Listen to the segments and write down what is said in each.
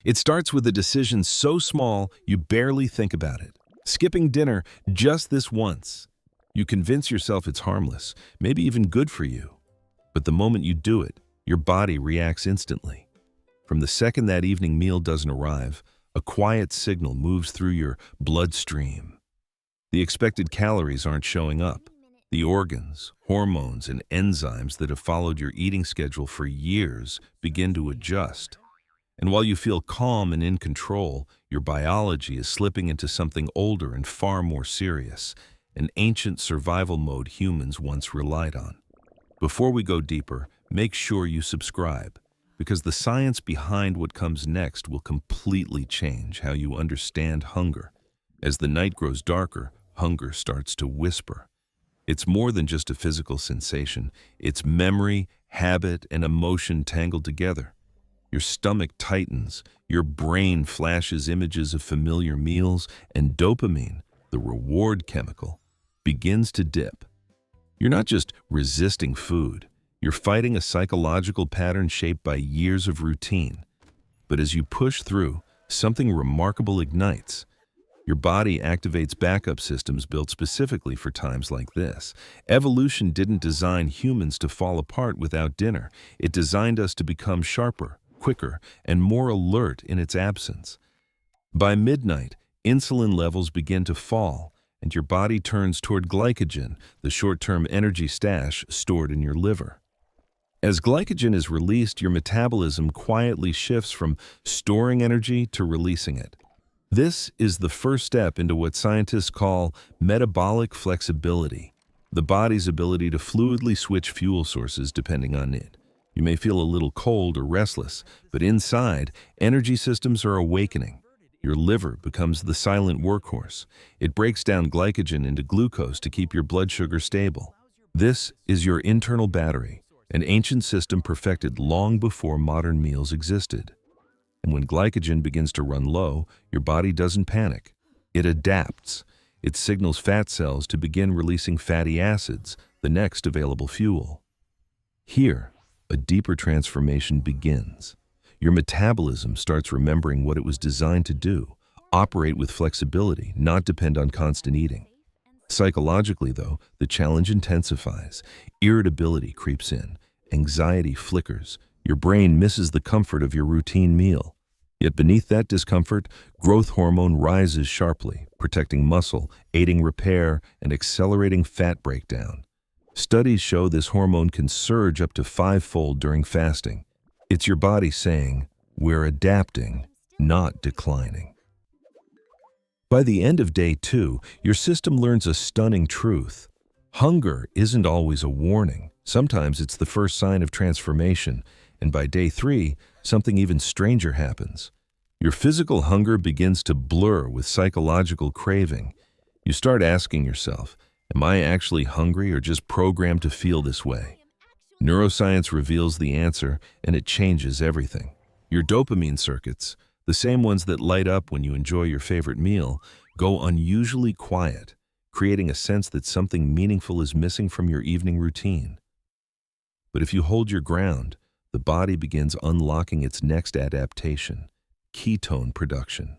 It starts with a decision so small you barely think about it. Skipping dinner just this once. You convince yourself it's harmless, maybe even good for you. But the moment you do it, your body reacts instantly. From the second that evening meal doesn't arrive, a quiet signal moves through your bloodstream. The expected calories aren't showing up. The organs, hormones, and enzymes that have followed your eating schedule for years begin to adjust. And while you feel calm and in control, your biology is slipping into something older and far more serious, an ancient survival mode humans once relied on. Before we go deeper, make sure you subscribe, because the science behind what comes next will completely change how you understand hunger. As the night grows darker, hunger starts to whisper. It's more than just a physical sensation. It's memory, habit, and emotion tangled together. Your stomach tightens, your brain flashes images of familiar meals, and dopamine, the reward chemical, begins to dip. You're not just resisting food, you're fighting a psychological pattern shaped by years of routine. But as you push through, something remarkable ignites. Your body activates backup systems built specifically for times like this. Evolution didn't design humans to fall apart without dinner. It designed us to become sharper, quicker, and more alert in its absence. By midnight, insulin levels begin to fall, and your body turns toward glycogen, the short-term energy stash stored in your liver. As glycogen is released, your metabolism quietly shifts from storing energy to releasing it. This is the first step into what scientists call metabolic flexibility, the body's ability to fluidly switch fuel sources depending on need. You may feel a little cold or restless, but inside, energy systems are awakening. Your liver becomes the silent workhorse. It breaks down glycogen into glucose to keep your blood sugar stable. This is your internal battery, an ancient system perfected long before modern meals existed. And when glycogen begins to run low, your body doesn't panic. It adapts. It signals fat cells to begin releasing fatty acids, the next available fuel. Here, a deeper transformation begins. Your metabolism starts remembering what it was designed to do, operate with flexibility, not depend on constant eating. Psychologically, though, the challenge intensifies. Irritability creeps in. Anxiety flickers. Your brain misses the comfort of your routine meal. Yet beneath that discomfort, growth hormone rises sharply, protecting muscle, aiding repair, and accelerating fat breakdown. Studies show this hormone can surge up to 5-fold during fasting. It's your body saying, "We're adapting, not declining." By the end of day 2, your system learns a stunning truth. Hunger isn't always a warning. Sometimes it's the first sign of transformation. And by day 3, something even stranger happens. Your physical hunger begins to blur with psychological craving. You start asking yourself, am I actually hungry or just programmed to feel this way? Neuroscience reveals the answer, and it changes everything. Your dopamine circuits, the same ones that light up when you enjoy your favorite meal, go unusually quiet, creating a sense that something meaningful is missing from your evening routine. But if you hold your ground, the body begins unlocking its next adaptation, ketone production.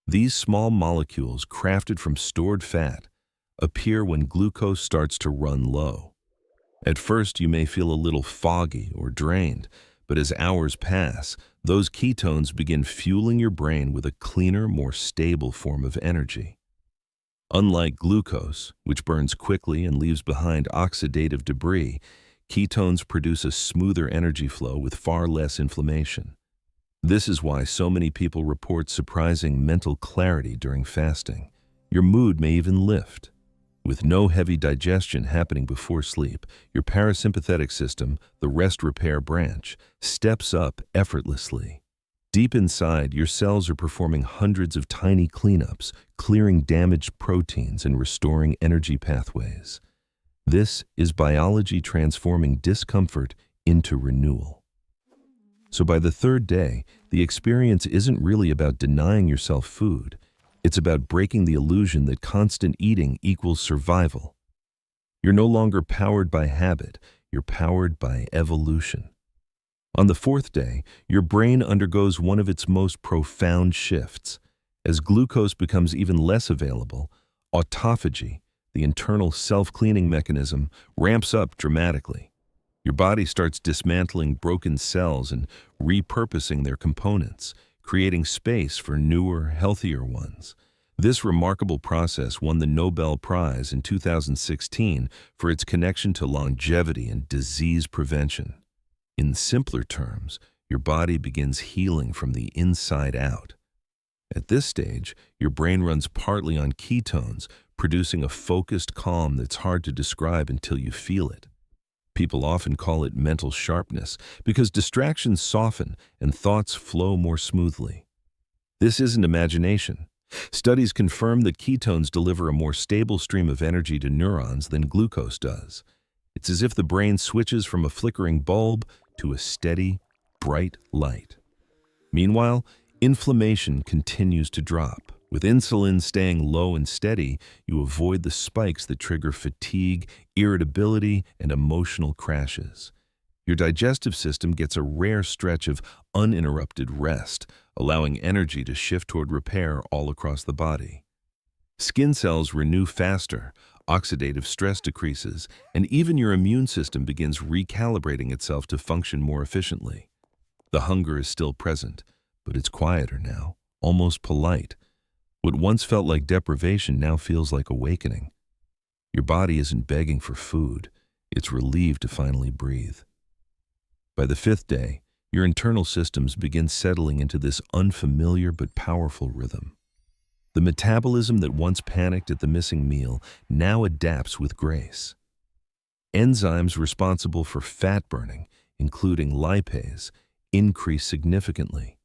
These small molecules, crafted from stored fat, appear when glucose starts to run low. At first, you may feel a little foggy or drained, but as hours pass, those ketones begin fueling your brain with a cleaner, more stable form of energy. Unlike glucose, which burns quickly and leaves behind oxidative debris, ketones produce a smoother energy flow with far less inflammation. This is why so many people report surprising mental clarity during fasting. Your mood may even lift. With no heavy digestion happening before sleep, your parasympathetic system, the rest repair branch, steps up effortlessly. Deep inside, your cells are performing hundreds of tiny cleanups, clearing damaged proteins and restoring energy pathways. This is biology transforming discomfort into renewal. So by the 3rd day, the experience isn't really about denying yourself food. It's about breaking the illusion that constant eating equals survival. You're no longer powered by habit, you're powered by evolution. On the fourth day, your brain undergoes one of its most profound shifts. As glucose becomes even less available, autophagy, the internal self-cleaning mechanism, ramps up dramatically. Your body starts dismantling broken cells and repurposing their components, creating space for newer, healthier ones. This remarkable process won the Nobel Prize in 2016 for its connection to longevity and disease prevention. In simpler terms, your body begins healing from the inside out. At this stage, your brain runs partly on ketones, producing a focused calm that's hard to describe until you feel it. People often call it mental sharpness because distractions soften and thoughts flow more smoothly. This isn't imagination. Studies confirm that ketones deliver a more stable stream of energy to neurons than glucose does. It's as if the brain switches from a flickering bulb to a steady, bright light. Meanwhile, inflammation continues to drop. With insulin staying low and steady, you avoid the spikes that trigger fatigue, irritability, and emotional crashes. Your digestive system gets a rare stretch of uninterrupted rest, allowing energy to shift toward repair all across the body. Skin cells renew faster, oxidative stress decreases, and even your immune system begins recalibrating itself to function more efficiently. The hunger is still present, but it's quieter now, almost polite. What once felt like deprivation now feels like awakening. Your body isn't begging for food, it's relieved to finally breathe. By the fifth day, your internal systems begin settling into this unfamiliar but powerful rhythm. The metabolism that once panicked at the missing meal now adapts with grace. Enzymes responsible for fat burning, including lipase, increase significantly.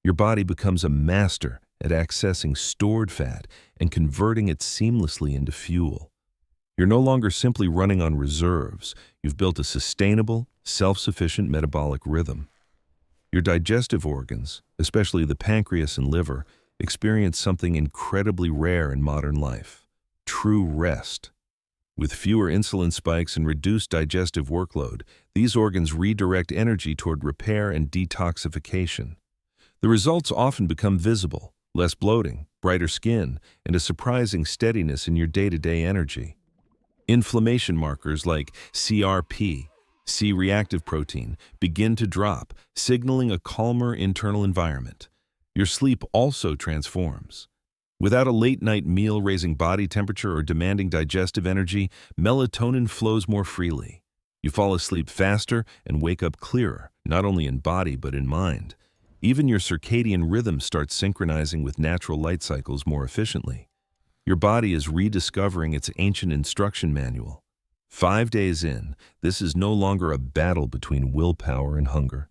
Your body becomes a master at accessing stored fat and converting it seamlessly into fuel. You're no longer simply running on reserves. You've built a sustainable, self-sufficient metabolic rhythm. Your digestive organs, especially the pancreas and liver, experience something incredibly rare in modern life: true rest. With fewer insulin spikes and reduced digestive workload, these organs redirect energy toward repair and detoxification. The results often become visible: less bloating, brighter skin, and a surprising steadiness in your day-to-day energy. Inflammation markers like CRP, C-reactive protein, begin to drop, signaling a calmer internal environment. Your sleep also transforms. Without a late-night meal raising body temperature or demanding digestive energy, melatonin flows more freely. You fall asleep faster and wake up clearer, not only in body but in mind. Even your circadian rhythm starts synchronizing with natural light cycles more efficiently. Your body is rediscovering its ancient instruction manual. 5 days in, this is no longer a battle between willpower and hunger.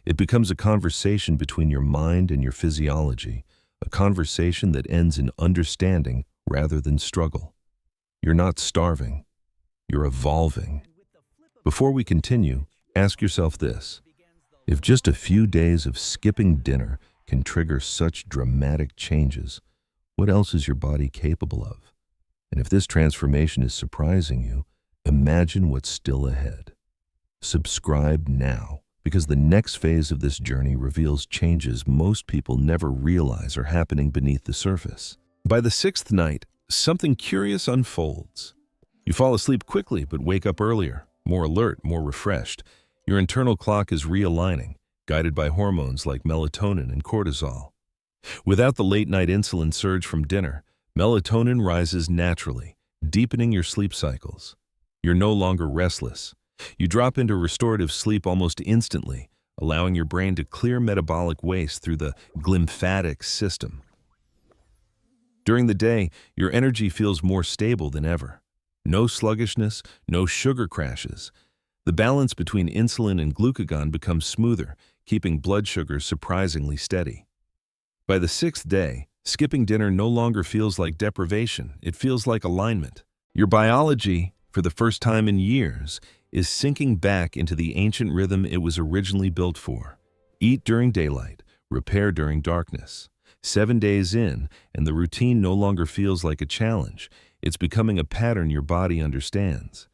It becomes a conversation between your mind and your physiology, a conversation that ends in understanding rather than struggle. You're not starving. You're evolving. Before we continue, ask yourself this: if just a few days of skipping dinner can trigger such dramatic changes, what else is your body capable of? And if this transformation is surprising you, imagine what's still ahead. Subscribe now, because the next phase of this journey reveals changes most people never realize are happening beneath the surface. By the sixth night, something curious unfolds. You fall asleep quickly but wake up earlier, more alert, more refreshed. Your internal clock is realigning, guided by hormones like melatonin and cortisol. Without the late-night insulin surge from dinner, melatonin rises naturally, deepening your sleep cycles. You're no longer restless. You drop into restorative sleep almost instantly, allowing your brain to clear metabolic waste through the glymphatic system. During the day, your energy feels more stable than ever. No sluggishness, no sugar crashes. The balance between insulin and glucagon becomes smoother, keeping blood sugar surprisingly steady. By the sixth day, skipping dinner no longer feels like deprivation, it feels like alignment. Your biology, for the first time in years, is sinking back into the ancient rhythm it was originally built for. Eat during daylight, repair during darkness. 7 days in, and the routine no longer feels like a challenge. It's becoming a pattern your body understands.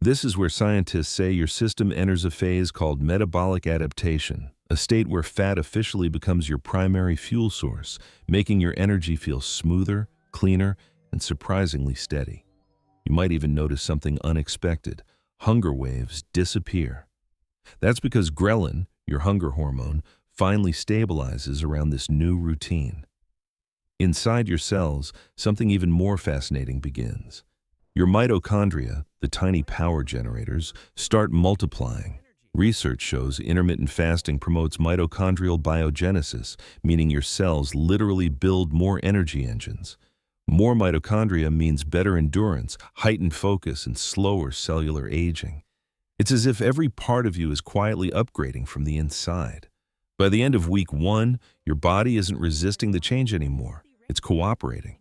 This is where scientists say your system enters a phase called metabolic adaptation, a state where fat officially becomes your primary fuel source, making your energy feel smoother, cleaner, and surprisingly steady. You might even notice something unexpected. Hunger waves disappear. That's because ghrelin, your hunger hormone, finally stabilizes around this new routine. Inside your cells, something even more fascinating begins. Your mitochondria, the tiny power generators, start multiplying. Research shows intermittent fasting promotes mitochondrial biogenesis, meaning your cells literally build more energy engines. More mitochondria means better endurance, heightened focus, and slower cellular aging. It's as if every part of you is quietly upgrading from the inside. By the end of week 1, your body isn't resisting the change anymore. It's cooperating.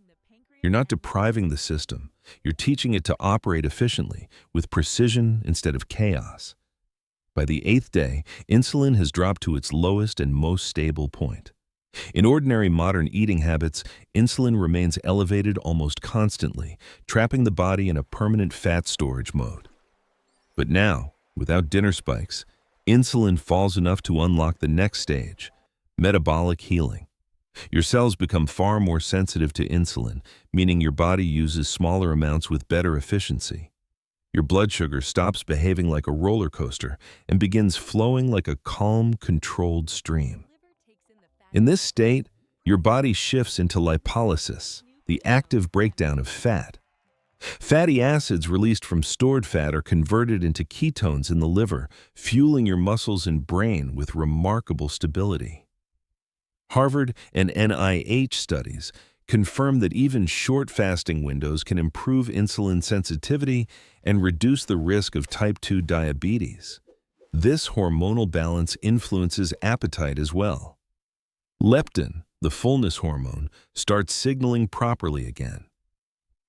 You're not depriving the system. You're teaching it to operate efficiently, with precision instead of chaos. By the 8th day, insulin has dropped to its lowest and most stable point. In ordinary modern eating habits, insulin remains elevated almost constantly, trapping the body in a permanent fat storage mode. But now, without dinner spikes, insulin falls enough to unlock the next stage, metabolic healing. Your cells become far more sensitive to insulin, meaning your body uses smaller amounts with better efficiency. Your blood sugar stops behaving like a roller coaster and begins flowing like a calm, controlled stream. In this state, your body shifts into lipolysis, the active breakdown of fat. Fatty acids released from stored fat are converted into ketones in the liver, fueling your muscles and brain with remarkable stability. Harvard and NIH studies confirm that even short fasting windows can improve insulin sensitivity and reduce the risk of type 2 diabetes. This hormonal balance influences appetite as well. Leptin, the fullness hormone, starts signaling properly again.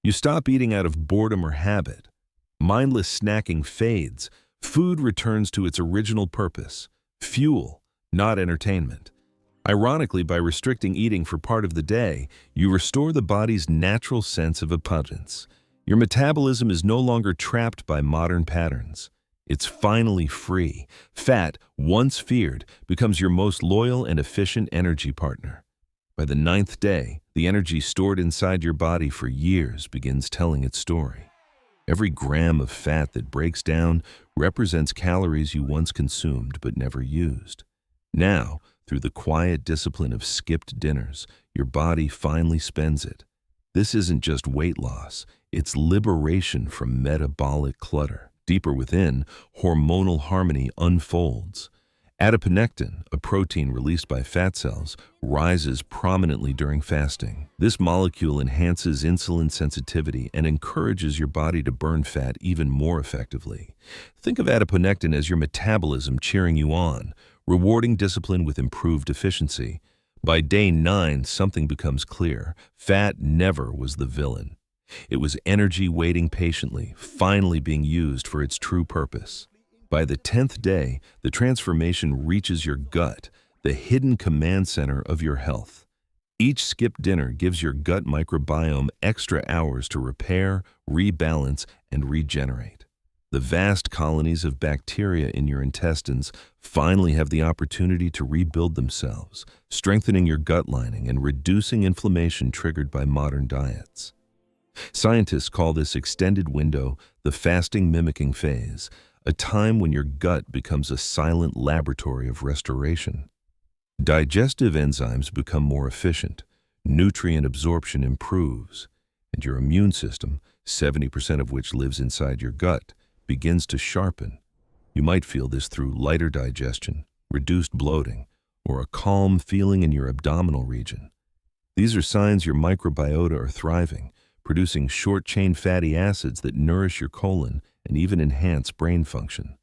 You stop eating out of boredom or habit. Mindless snacking fades. Food returns to its original purpose, fuel, not entertainment. Ironically, by restricting eating for part of the day, you restore the body's natural sense of abundance. Your metabolism is no longer trapped by modern patterns. It's finally free. Fat, once feared, becomes your most loyal and efficient energy partner. By the 9th day, the energy stored inside your body for years begins telling its story. Every gram of fat that breaks down represents calories you once consumed but never used. Now, through the quiet discipline of skipped dinners, your body finally spends it. This isn't just weight loss, it's liberation from metabolic clutter. Deeper within, hormonal harmony unfolds. Adiponectin, a protein released by fat cells, rises prominently during fasting. This molecule enhances insulin sensitivity and encourages your body to burn fat even more effectively. Think of adiponectin as your metabolism cheering you on, rewarding discipline with improved efficiency. By day 9, something becomes clear. Fat never was the villain. It was energy waiting patiently, finally being used for its true purpose. By the 10th day, the transformation reaches your gut, the hidden command center of your health. Each skipped dinner gives your gut microbiome extra hours to repair, rebalance, and regenerate. The vast colonies of bacteria in your intestines finally have the opportunity to rebuild themselves, strengthening your gut lining and reducing inflammation triggered by modern diets. Scientists call this extended window the fasting mimicking phase, a time when your gut becomes a silent laboratory of restoration. Digestive enzymes become more efficient, nutrient absorption improves, and your immune system, 70% of which lives inside your gut, begins to sharpen. You might feel this through lighter digestion, reduced bloating, or a calm feeling in your abdominal region. These are signs your microbiota are thriving, producing short-chain fatty acids that nourish your colon and even enhance brain function.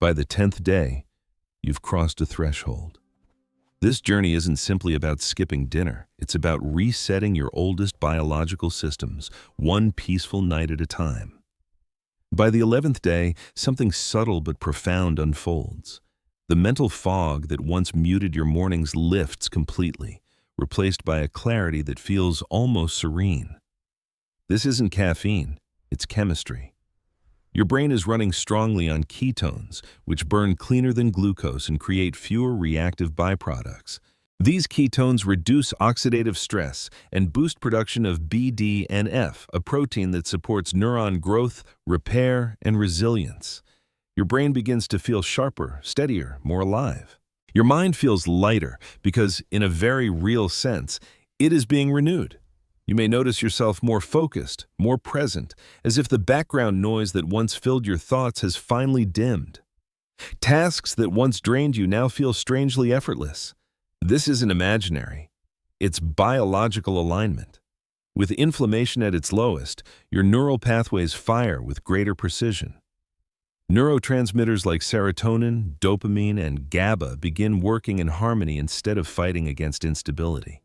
By the 10th day, you've crossed a threshold. This journey isn't simply about skipping dinner. It's about resetting your oldest biological systems, one peaceful night at a time. By the 11th day, something subtle but profound unfolds. The mental fog that once muted your mornings lifts completely, replaced by a clarity that feels almost serene. This isn't caffeine, it's chemistry. Your brain is running strongly on ketones, which burn cleaner than glucose and create fewer reactive byproducts. These ketones reduce oxidative stress and boost production of BDNF, a protein that supports neuron growth, repair, and resilience. Your brain begins to feel sharper, steadier, more alive. Your mind feels lighter because, in a very real sense, it is being renewed. You may notice yourself more focused, more present, as if the background noise that once filled your thoughts has finally dimmed. Tasks that once drained you now feel strangely effortless. This isn't imaginary. It's biological alignment. With inflammation at its lowest, your neural pathways fire with greater precision. Neurotransmitters like serotonin, dopamine, and GABA begin working in harmony instead of fighting against instability.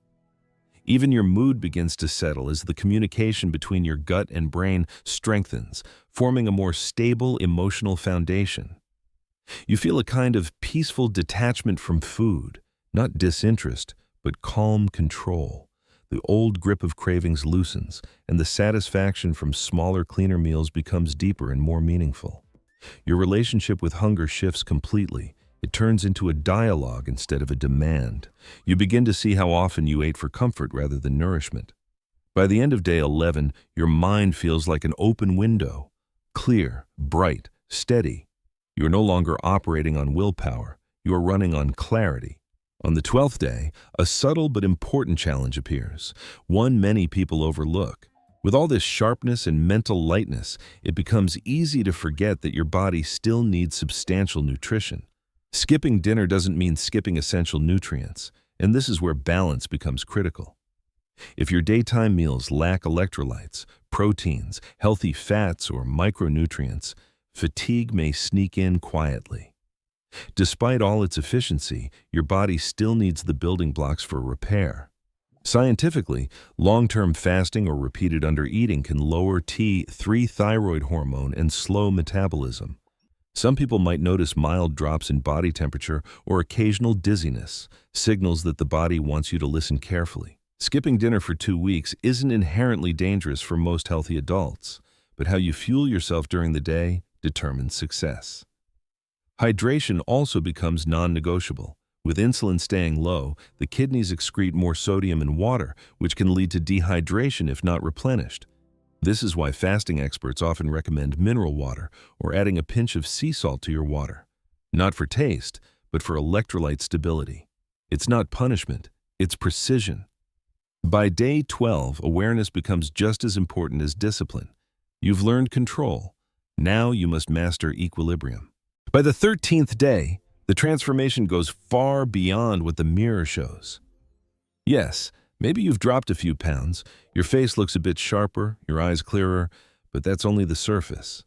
Even your mood begins to settle as the communication between your gut and brain strengthens, forming a more stable emotional foundation. You feel a kind of peaceful detachment from food, not disinterest, but calm control. The old grip of cravings loosens, and the satisfaction from smaller, cleaner meals becomes deeper and more meaningful. Your relationship with hunger shifts completely. It turns into a dialogue instead of a demand. You begin to see how often you ate for comfort rather than nourishment. By the end of day 11, your mind feels like an open window, clear, bright, steady. You are no longer operating on willpower. You are running on clarity. On the 12th day, a subtle but important challenge appears, one many people overlook. With all this sharpness and mental lightness, it becomes easy to forget that your body still needs substantial nutrition. Skipping dinner doesn't mean skipping essential nutrients, and this is where balance becomes critical. If your daytime meals lack electrolytes, proteins, healthy fats, or micronutrients, fatigue may sneak in quietly. Despite all its efficiency, your body still needs the building blocks for repair. Scientifically, long-term fasting or repeated undereating can lower T3 thyroid hormone and slow metabolism. Some people might notice mild drops in body temperature or occasional dizziness, signals that the body wants you to listen carefully. Skipping dinner for 2 weeks isn't inherently dangerous for most healthy adults, but how you fuel yourself during the day determines success. Hydration also becomes non-negotiable. With insulin staying low, the kidneys excrete more sodium and water, which can lead to dehydration if not replenished. This is why fasting experts often recommend mineral water or adding a pinch of sea salt to your water. Not for taste, but for electrolyte stability. It's not punishment, it's precision. By day 12, awareness becomes just as important as discipline. You've learned control. Now you must master equilibrium. By the 13th day, the transformation goes far beyond what the mirror shows. Yes, maybe you've dropped a few pounds, your face looks a bit sharper, your eyes clearer, but that's only the surface.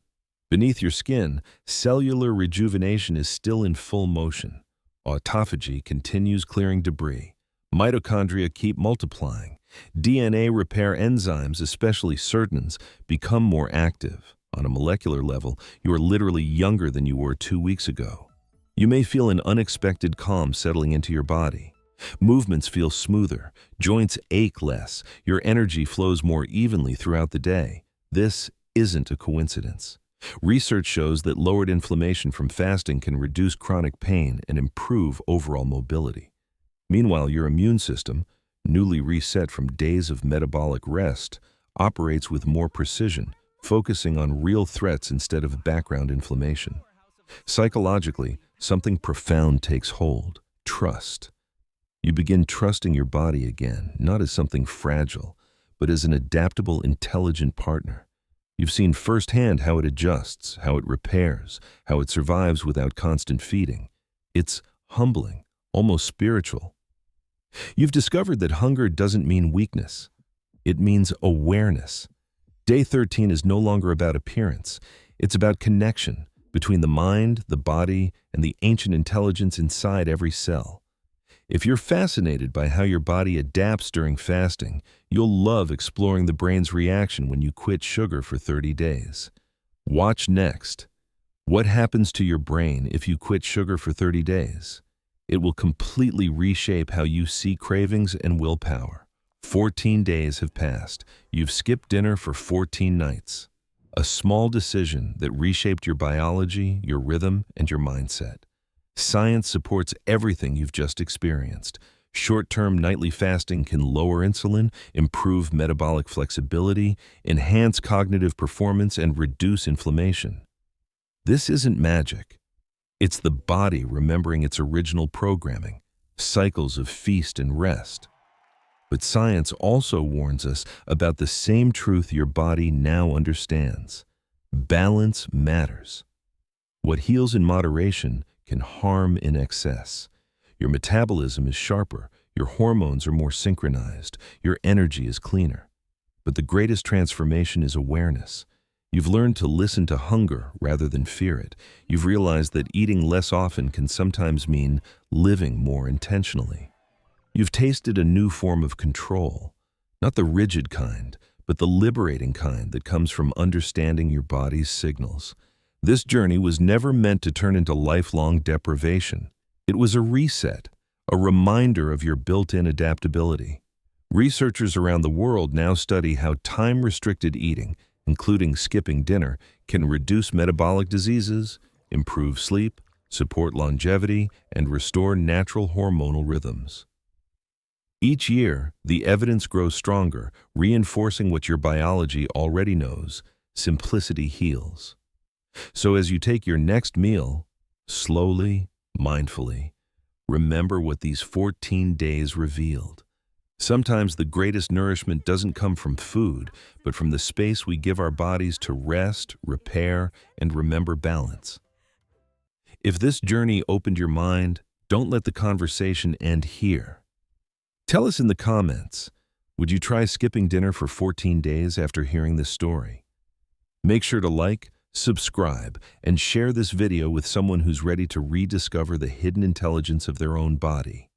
Beneath your skin, cellular rejuvenation is still in full motion. Autophagy continues clearing debris. Mitochondria keep multiplying. DNA repair enzymes, especially certains, become more active. On a molecular level, you are literally younger than you were 2 weeks ago. You may feel an unexpected calm settling into your body. Movements feel smoother, joints ache less, your energy flows more evenly throughout the day. This isn't a coincidence. Research shows that lowered inflammation from fasting can reduce chronic pain and improve overall mobility. Meanwhile, your immune system, newly reset from days of metabolic rest, operates with more precision, focusing on real threats instead of background inflammation. Psychologically, something profound takes hold: trust. You begin trusting your body again, not as something fragile, but as an adaptable, intelligent partner. You've seen firsthand how it adjusts, how it repairs, how it survives without constant feeding. It's humbling, almost spiritual. You've discovered that hunger doesn't mean weakness. It means awareness. Day 13 is no longer about appearance. It's about connection between the mind, the body, and the ancient intelligence inside every cell. If you're fascinated by how your body adapts during fasting, you'll love exploring the brain's reaction when you quit sugar for 30 days. Watch next. What happens to your brain if you quit sugar for 30 days? It will completely reshape how you see cravings and willpower. 14 days have passed. You've skipped dinner for 14 nights. A small decision that reshaped your biology, your rhythm, and your mindset. Science supports everything you've just experienced. Short-term nightly fasting can lower insulin, improve metabolic flexibility, enhance cognitive performance, and reduce inflammation. This isn't magic. It's the body remembering its original programming, cycles of feast and rest. But science also warns us about the same truth your body now understands. Balance matters. What heals in moderation can harm in excess. Your metabolism is sharper, your hormones are more synchronized, your energy is cleaner. But the greatest transformation is awareness. You've learned to listen to hunger rather than fear it. You've realized that eating less often can sometimes mean living more intentionally. You've tasted a new form of control, not the rigid kind, but the liberating kind that comes from understanding your body's signals. This journey was never meant to turn into lifelong deprivation. It was a reset, a reminder of your built-in adaptability. Researchers around the world now study how time-restricted eating, including skipping dinner, can reduce metabolic diseases, improve sleep, support longevity, and restore natural hormonal rhythms. Each year, the evidence grows stronger, reinforcing what your biology already knows: simplicity heals. So as you take your next meal, slowly, mindfully, remember what these 14 days revealed. Sometimes the greatest nourishment doesn't come from food, but from the space we give our bodies to rest, repair, and remember balance. If this journey opened your mind, don't let the conversation end here. Tell us in the comments, would you try skipping dinner for 14 days after hearing this story? Make sure to like, subscribe, and share this video with someone who's ready to rediscover the hidden intelligence of their own body.